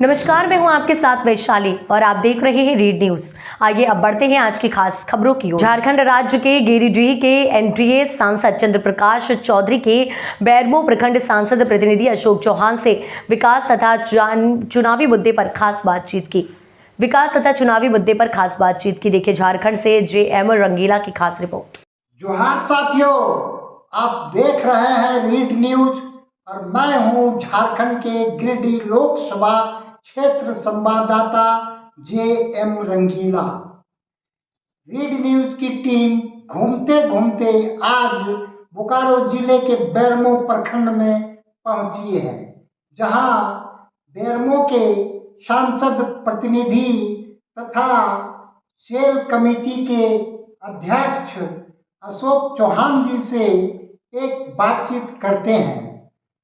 नमस्कार, मैं हूं आपके साथ वैशाली और आप देख रहे हैं रीड न्यूज। आइए अब बढ़ते हैं आज की खास खबरों की ओर। झारखंड राज्य के गिरिडीह के एनडीए सांसद चंद्र प्रकाश चौधरी के बैरमो प्रखंड सांसद प्रतिनिधि अशोक चौहान से विकास तथा चुनावी मुद्दे पर खास बातचीत की। देखिए झारखंड से JM रंगीला की खास रिपोर्ट। जोहार साथियों, आप देख रहे हैं रीड न्यूज और मैं हूं झारखंड के गिरिडीह लोकसभा क्षेत्र संवाददाता JM रंगीला। रीड न्यूज की टीम घूमते घूमते आज बोकारो जिले के बैरमो प्रखंड में पहुंची है, जहां बैरमो के सांसद प्रतिनिधि तथा सेल कमेटी के अध्यक्ष अशोक चौहान जी से एक बातचीत करते हैं।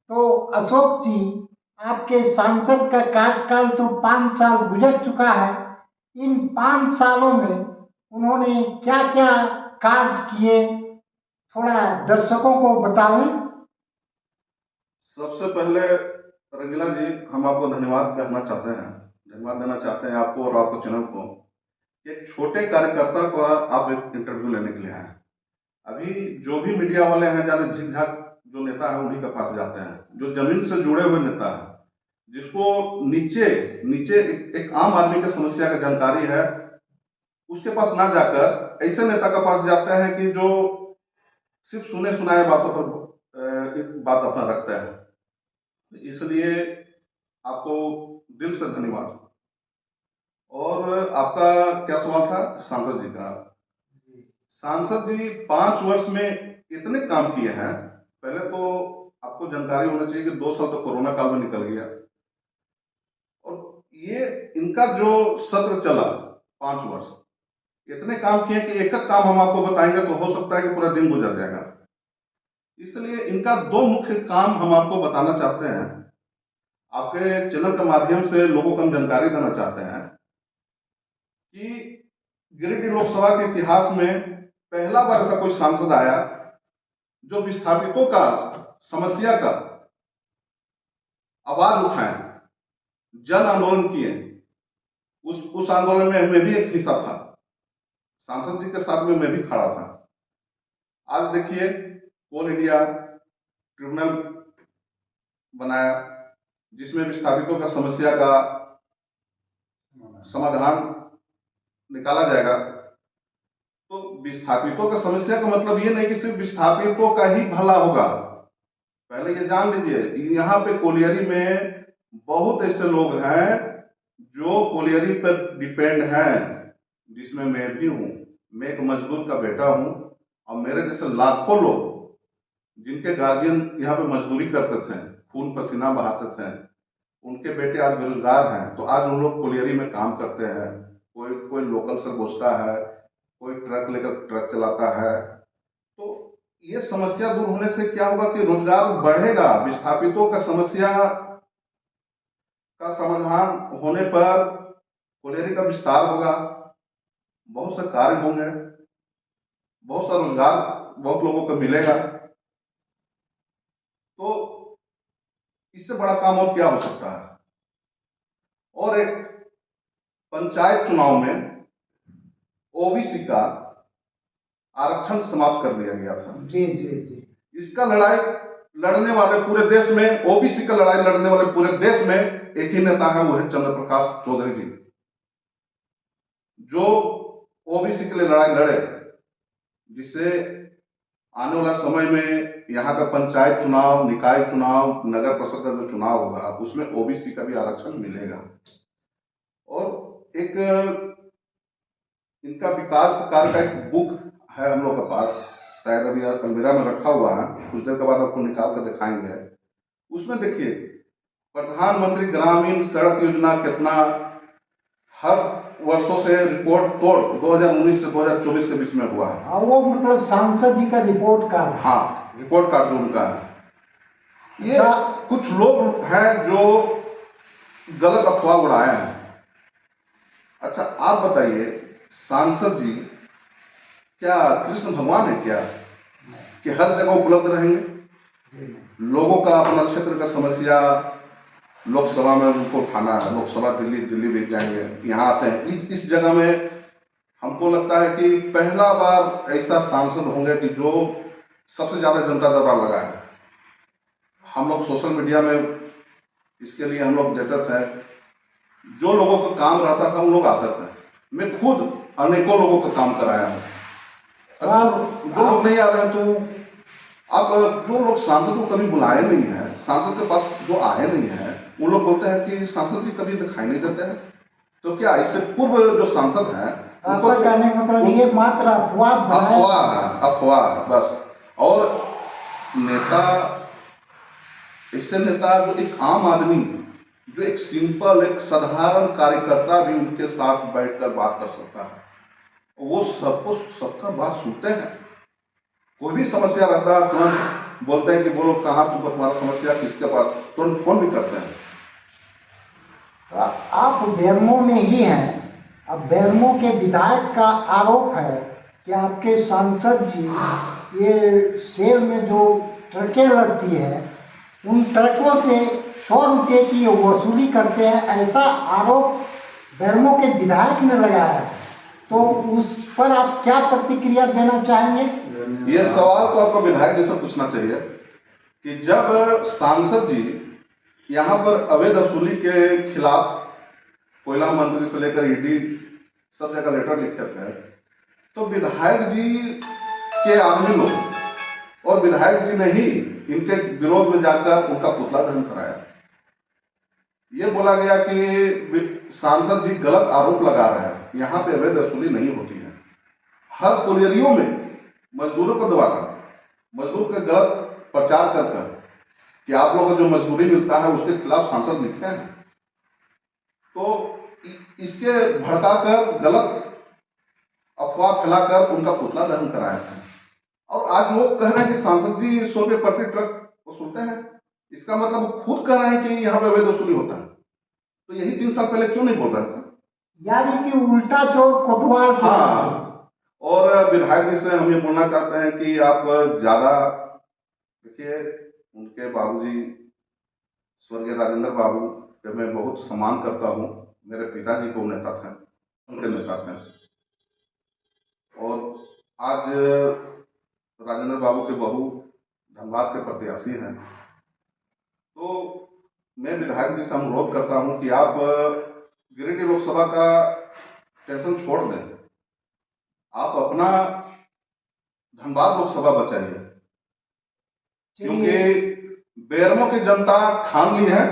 तो अशोक जी, आपके सांसद का कार्यकाल तो 5 साल गुजर चुका है। इन 5 सालों में उन्होंने क्या क्या कार्य किए, थोड़ा दर्शकों को बताएं। सबसे पहले रंगीला जी, हम आपको धन्यवाद देना चाहते हैं आपको और आपके चैनल को। एक छोटे कार्यकर्ता को आप एक इंटरव्यू लेने के लिए आए। अभी जो भी मीडिया वाले हैं, जाने झिक झाक जो नेता है उन्हीं के पास जाते हैं, जो जमीन से जुड़े हुए नेता है, जिसको नीचे नीचे एक आम आदमी की समस्या की जानकारी है, उसके पास ना जाकर ऐसे नेता के पास जाते हैं कि जो सिर्फ सुने सुनाए बातों पर बात अपना रखता है। इसलिए आपको दिल से धन्यवाद। और आपका क्या सवाल था सांसद जी का? सांसद जी 5 वर्ष में इतने काम किए हैं। पहले तो आपको जानकारी होना चाहिए कि 2 साल तो कोरोना काल में निकल गया, और ये इनका जो सत्र चला 5 वर्ष, इतने काम किए कि एक एक काम हम आपको बताएंगे तो हो सकता है कि पूरा दिन गुजर जाएगा। इसलिए इनका 2 मुख्य काम हम आपको बताना चाहते हैं, आपके चैनल के माध्यम से लोगों को हम जानकारी देना चाहते हैं कि गिरिडीह लोकसभा के इतिहास में पहला बार ऐसा कोई सांसद आया जो विस्थापितों का समस्या का आवाज उठाए, जन आंदोलन किए। उस आंदोलन में मैं भी एक हिस्सा था, सांसद जी के साथ में मैं भी खड़ा था। आज देखिए कोल इंडिया ट्रिब्यूनल बनाया, जिसमें विस्थापितों का समस्या का समाधान निकाला जाएगा। तो विस्थापितों का समस्या का मतलब ये नहीं कि सिर्फ विस्थापितों का ही भला होगा। पहले ये जान लीजिए, यहाँ पे कोलियरी में बहुत ऐसे लोग हैं जो कोलियरी पर डिपेंड हैं, जिसमें मैं भी हूँ। मैं एक मजदूर का बेटा हूँ, और मेरे जैसे लाखों लोग जिनके गार्जियन यहाँ पे मजदूरी करते थे, खून पसीना बहाते थे, उनके बेटे आज बेरोजगार हैं। तो आज उन लोग कोलियरी में काम करते हैं। कोई लोकल से बेचता है, कोई ट्रक लेकर ट्रक चलाता है। तो ये समस्या दूर होने से क्या होगा कि रोजगार बढ़ेगा, विस्थापितों का समस्या का समाधान होने पर कोलियरी का विस्तार होगा, बहुत से कार्य होंगे, बहुत सा रोजगार बहुत लोगों को मिलेगा। तो इससे बड़ा काम और क्या हो सकता है? और एक पंचायत चुनाव में ओबीसी का आरक्षण समाप्त कर दिया गया था। जी जी जी। इसका लड़ाई लड़ने वाले पूरे देश में, ओबीसी का लड़ाई लड़ने वाले पूरे देश में एक ही नेता है, वो है चंद्र प्रकाश चौधरी जी, जो ओबीसी के लिए लड़ाई लड़े, जिससे आने वाला समय में यहाँ का पंचायत चुनाव, निकाय चुनाव, नगर परिषद का जो चुनाव होगा, उसमें ओबीसी का भी आरक्षण मिलेगा। और एक इनका विकास कार्य का एक बुक है हम लोग के पास, शायद अभी अलमीरा में रखा हुआ है, कुछ देर के बाद आपको निकाल कर दिखाएंगे। उसमें देखिए प्रधानमंत्री ग्रामीण सड़क योजना कितना हर वर्षों से रिकॉर्ड तोड़ 2019 से 2024 के बीच में हुआ है। हाँ, वो मतलब सांसद जी का रिपोर्ट कार्ड। हाँ, रिपोर्ट कार्ड जो उनका है। ये कुछ लोग हैं जो गलत अफवाह उड़ाए हैं। अच्छा, आप बताइए, सांसद जी क्या कृष्ण भगवान है क्या कि हर जगह उपलब्ध रहेंगे? लोगों का अपना क्षेत्र का समस्या, लोकसभा में उनको उठाना है, लोकसभा दिल्ली भेज जाएंगे, यहाँ आते हैं। इस जगह में हमको लगता है कि पहला बार ऐसा सांसद होंगे कि जो सबसे ज्यादा जनता दरबार लगा है। हम लोग सोशल मीडिया में इसके लिए हम लोग देते थे, जो लोगों का काम रहता था उन लोग आते थे। मैं खुद अनेकों लोगों का काम कराया हूँ। अगर जो लोग नहीं आ रहे हैं तो अब जो लोग सांसद को कभी बुलाए नहीं है, सांसद के पास जो आए नहीं है, उन लोग बोलते हैं कि सांसद जी कभी दिखाई नहीं देते हैं। तो क्या इससे पूर्व जो सांसद हैं आपका कहने का मतलब ये मात्र अफवाह बस। और नेता, ऐसे नेता जो एक आम आदमी, जो एक सिंपल, एक साधारण कार्यकर्ता भी उनके साथ बैठकर बात कर सकता है, वो सबका बात सुनते हैं। कोई भी समस्या रहता है तुरंत बोलते हैं कि बोलो कहाँ तुमको तुम्हारा समस्या, किसके पास, तुरंत फोन भी करते हैं। तो आप बेरमो में ही हैं। अब बेरमो के विधायक का आरोप है कि आपके सांसद जी ये सेल में जो ट्रकें लगती है उन ट्रकों से 100 रुपये की वसूली करते हैं, ऐसा आरोप बेरमो के विधायक ने लगाया है। तो उस पर आप क्या प्रतिक्रिया देना चाहेंगे? ये सवाल तो आपको विधायक जी से पूछना चाहिए कि जब सांसद जी यहाँ पर अवैध वसूली के खिलाफ कोयला मंत्री से लेकर ईडी सब जगह लेटर लिखे थे, तो विधायक जी के आदमी लोग और विधायक जी ने ही इनके विरोध में जाकर उनका पुतला दहन कराया। ये बोला गया कि सांसद जी गलत आरोप लगा रहे हैं, यहाँ पे अवैध वसूली नहीं होती है। हर कोलियरियों में मजदूरों को दबाना, मजदूर का गलत प्रचार कर कि आप लोगों को जो मजदूरी मिलता है उसके खिलाफ सांसद लिखे हैं। तो इसके भड़काकर गलत अफवाह फैलाकर उनका पुतला दहन कराया था। और आज लोग कह रहे हैं कि सांसद जी 100 रुपये प्रति ट्रक वसूलते हैं। इसका मतलब खुद कह रहे हैं कि यहाँ पे अवैध वसूली होता है। तो यही 3 साल पहले क्यों नहीं बोल रहे थे? यानी कि उल्टा चोर कोतवाल। हाँ, और विधायक जी से हम ये बोलना चाहते हैं कि आप ज्यादा देखिए, उनके बाबूजी स्वर्गीय राजेंद्र बाबू के मैं बहुत सम्मान करता हूँ। मेरे पिताजी को नेता थे, उनके नेता थे। और आज राजेंद्र बाबू के बहू धनबाद के प्रत्याशी हैं। तो मैं विधायक जी से अनुरोध करता हूं कि आप गिरिडीह लोकसभा का टेंशन छोड़ दें, आप अपना धनबाद लोकसभा बचाइए। क्योंकि बेरमो की जनता ठान ली है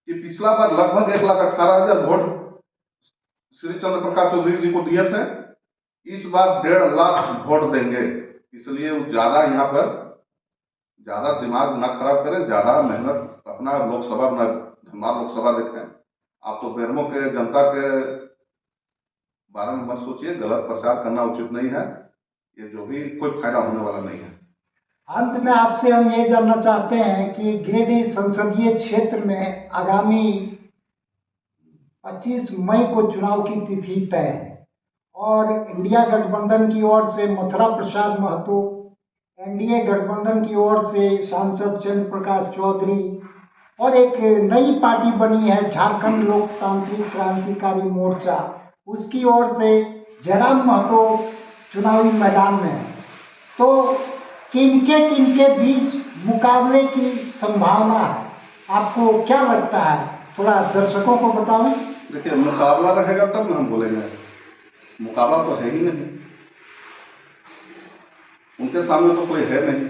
कि पिछला बार लगभग 1,18,000 वोट श्री चंद्र प्रकाश चौधरी जी को दिए थे, इस बार 1.5 लाख वोट देंगे। इसलिए वो ज्यादा यहाँ पर ज्यादा दिमाग ना खराब करें, ज्यादा मेहनत अपना लोकसभा अपना धनबाद लोकसभा देखें। आप तो बेरमो के जनता के बारे में मत सोचिए, गलत प्रचार करना उचित नहीं है। ये जो भी कोई फायदा होने वाला नहीं है। अंत में आपसे हम ये जानना चाहते हैं कि गिरिडीह संसदीय क्षेत्र में आगामी 25 मई को चुनाव की तिथि तय है और इंडिया गठबंधन की ओर से मथुरा प्रसाद महतो, एनडीए गठबंधन की ओर से सांसद चंद्र प्रकाश चौधरी और एक नई पार्टी बनी है झारखंड लोकतांत्रिक क्रांतिकारी मोर्चा, उसकी ओर से जयराम महतो चुनावी मैदान में है। तो किनके बीच मुकाबले की संभावना है? आपको क्या लगता है, थोड़ा दर्शकों को बताएं। देखिए, मुकाबला रहेगा तब ना हम बोलेंगे, मुकाबला तो है ही नहीं, उनके सामने तो कोई है नहीं।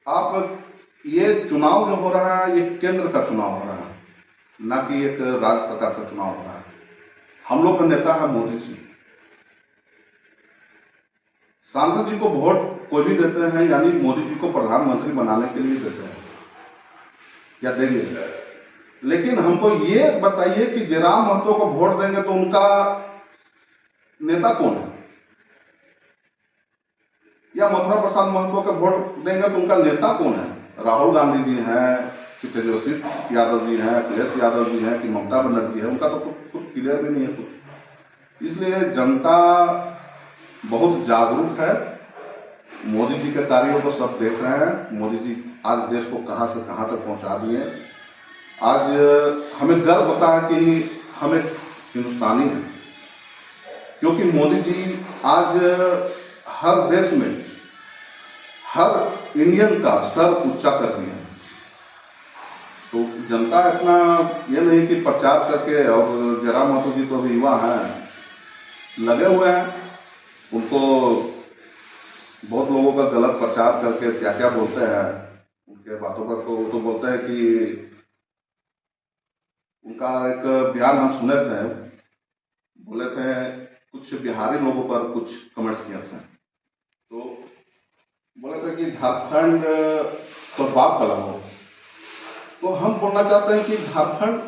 आप ये चुनाव जो हो रहा है ये केंद्र का चुनाव हो रहा है, ना कि एक राज्य सरकार का चुनाव हो रहा है। हम लोग का नेता है मोदी जी। सांसद जी को वोट कोई भी देते हैं, यानी मोदी जी को प्रधानमंत्री बनाने के लिए देते हैं या देंगे। लेकिन हमको ये बताइए कि जयराम महतो को वोट देंगे तो उनका नेता कौन है, या मथुरा प्रसाद महतो को वोट देंगे तो उनका नेता कौन है? राहुल गांधी जी हैं कि तेजस्वी यादव जी हैं, अखिलेश यादव जी हैं कि ममता बनर्जी है? उनका तो कुछ क्लियर भी नहीं है कुछ। इसलिए जनता बहुत जागरूक है, मोदी जी के कार्यों को सब देख रहे हैं। मोदी जी आज देश को कहाँ से कहाँ तक पहुँचा दिए। आज हमें गर्व होता है कि हम एक हिंदुस्तानी हैं, क्योंकि मोदी जी आज हर देश में हर इंडियन का सर ऊंचा कर दिए हैं। तो जनता इतना ये नहीं कि प्रचार करके, और जयराम महतो जी तो अभी युवा हैं, लगे हुए हैं, उनको बहुत लोगों का गलत प्रचार करके क्या क्या बोलते हैं उनके बातों पर। तो वो तो बोलते हैं कि उनका एक बयान हम सुने थे, बोले थे कुछ बिहारी लोगों पर कुछ कमेंट्स किए थे, तो बोले थे कि झारखंड तो बाप का हो। तो हम बोलना चाहते हैं कि झारखंड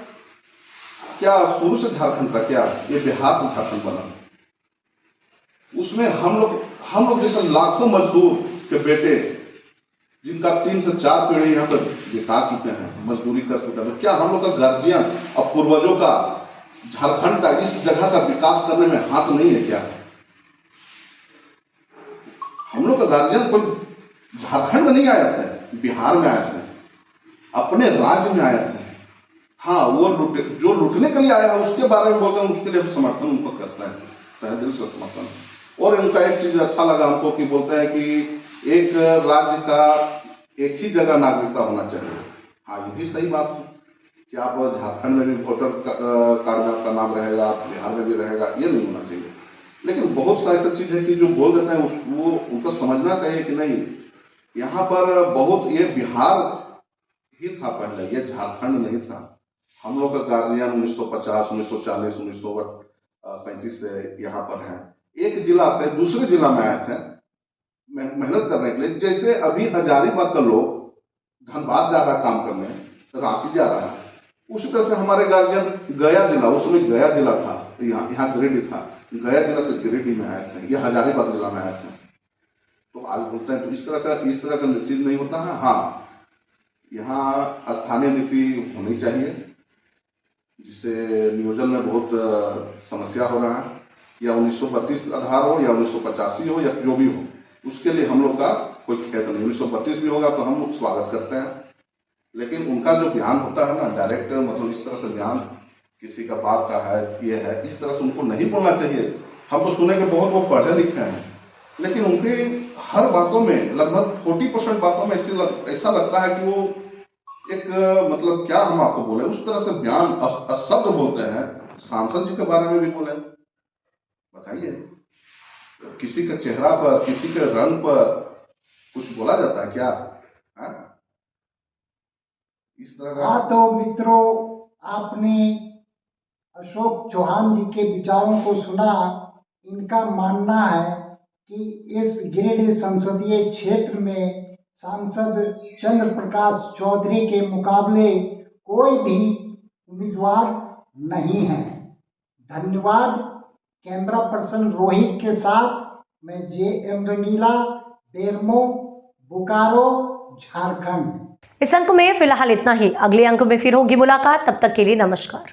क्या शुरू से झारखंड था क्या? ये बिहार से झारखंड बना। उसमें हम लोग जैसे लाखों मजदूर के बेटे, जिनका 3 से 4 पीढ़ी यहाँ पर बिता चुके हैं, मजदूरी कर चुके हैं, तो क्या हम लोग का गार्जियन और पूर्वजों का झारखंड का इस जगह का विकास करने में हाथ नहीं है क्या? हम लोग का गार्जियन कोई झारखंड में नहीं आए थे, बिहार में आए थे, अपने राज्य में आए थे। हाँ, वो जो लुटने के लिए आया है उसके बारे में बोलते हैं, उसके लिए समर्थन उनको करता है, तहे दिल से समर्थन। और इनका एक चीज अच्छा लगा हमको कि बोलते हैं कि एक राज्य का एक ही जगह नागरिकता होना चाहिए। हाँ, ये भी सही बात है कि आप झारखंड में भी वोटर कार्ड में आपका नाम रहेगा, बिहार में भी रहेगा, ये नहीं होना चाहिए। लेकिन बहुत सा ऐसा चीज है कि जो बोल देते हैं वो उनको समझना चाहिए कि नहीं, यहाँ पर बहुत ये बिहार ही था पहले, ये झारखंड नहीं था। हम लोग का गार्जियन 1950, 1940, 1935 से यहाँ पर है। एक जिला से दूसरे जिला में आए थे मेहनत करने के लिए। जैसे अभी हजारीबाग का लोग धनबाद जा रहा है काम करने, रांची जा रहा है, उसी तरह से हमारे गार्जियन गया जिला, उस समय गया जिला था, यहाँ गिरिडीह था, गया जिला से गिरिडीह में आए थे, ये हजारीबाग जिला में आए थे। तो आज बोलते हैं तो इस तरह का चीज नहीं होता है। हाँ, यहाँ स्थानीय नीति होनी चाहिए, जिससे नियोजन में बहुत समस्या हो रहा है, या 1932 आधार हो या 1985 हो या जो भी हो, उसके लिए हम लोग का कोई खेत नहीं। 1932 भी होगा तो हम लोग स्वागत करते हैं, लेकिन उनका जो बयान होता है ना, डायरेक्ट मतलब इस तरह से बयान किसी का बाप का है, ये है, इस तरह से उनको नहीं बोलना चाहिए। हम तो सुने कि बहुत वो पढ़े लिखे हैं, लेकिन उनके हर बातों में लगभग 40% बातों में ऐसा लगता है कि वो एक मतलब क्या हम आपको बोले, उस तरह से बयान शब्द बोलते हैं। सांसद जी के बारे में भी बोले, बताइए, किसी के चेहरा पर, किसी के रंग पर कुछ बोला जाता है क्या? इस तरह का। हाँ, तो मित्रों, आपने अशोक चौहान जी के विचारों को सुना। इनका मानना है कि इस गिरिडीह संसदीय क्षेत्र में सांसद चंद्र प्रकाश चौधरी के मुकाबले कोई भी उम्मीदवार नहीं है। धन्यवाद। कैमरा पर्सन रोहित के साथ मैं JM रंगीला, बेरमो, बोकारो, झारखंड। इस अंक में फिलहाल इतना ही। अगले अंक में फिर होगी मुलाकात, तब तक के लिए नमस्कार।